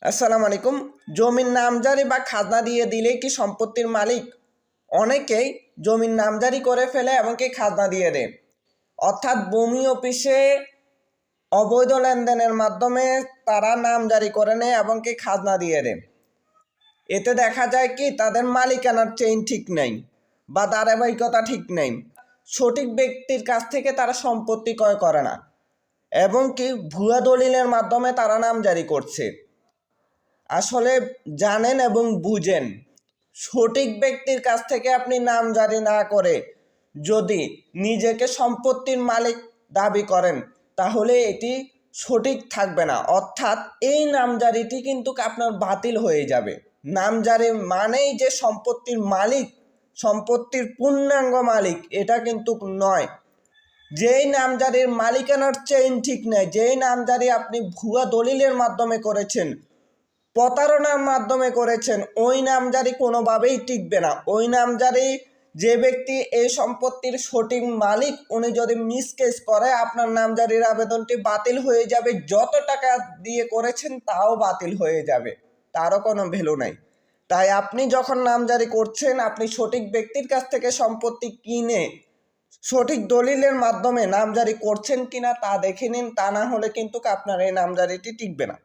আসসালামু আলাইকুম। জমির নামজারি বা খাজনা দিয়ে দিলে কি সম্পত্তির মালিক? অনেকেই জমির নামজারি করে ফেলে এবং কি খাজনা দিয়ে দেয়, অর্থাৎ ভূমি অফিসে অবৈধ লেনদেনের মাধ্যমে তারা নামজারি করে নেয় এবং কি খাজনা দিয়ে দেয়। এতে দেখা যায় কি তাদের মালিকানার চেইন ঠিক নেই বা ধারাবাহিকতা ঠিক নেই, সঠিক ব্যক্তির কাছ থেকে তারা সম্পত্তি ক্রয় করে না এবং কি ভুয়া দলিলের মাধ্যমে তারা নামজারি করছে। আসলে জানেন এবং বুঝেন, সঠিক ব্যক্তির কাছ থেকে আপনি নামজারি না করে যদি নিজেকে সম্পত্তির মালিক দাবি করেন তাহলে এটি সঠিক থাকবে না, অর্থাৎ এই নামজারিটি কিন্তু আপনার বাতিল হয়ে যাবে। নামজারি মানেই যে সম্পত্তির মালিক, সম্পত্তির পূর্ণাঙ্গ মালিক এটা কিন্তু নয়। যেই নামজারির মালিকানার চেইন ঠিক নেই, যেই নামজারি আপনি ভুয়া দলিলের মাধ্যমে করেছেন, প্রতারণার মাধ্যমে করেছেন, ওই নামজারি কোনোভাবেই টিকবে না। ওই নামজারি যে ব্যক্তি এই সম্পত্তির সঠিক মালিক উনি যদি মিসকেস করে আপনার নামজারির আবেদনটি বাতিল হয়ে যাবে, যত টাকা দিয়ে করেছেন তাও বাতিল হয়ে যাবে, তারও কোনো ভ্যালু নাই। তাই আপনি যখন নামজারি করছেন আপনি সঠিক ব্যক্তির কাছ থেকে সম্পত্তি কিনে সঠিক দলিলের মাধ্যমে নামজারি করছেন কিনা তা দেখে নিন, তা না হলে কিন্তু আপনার এই নামজারিটি টিকবে না।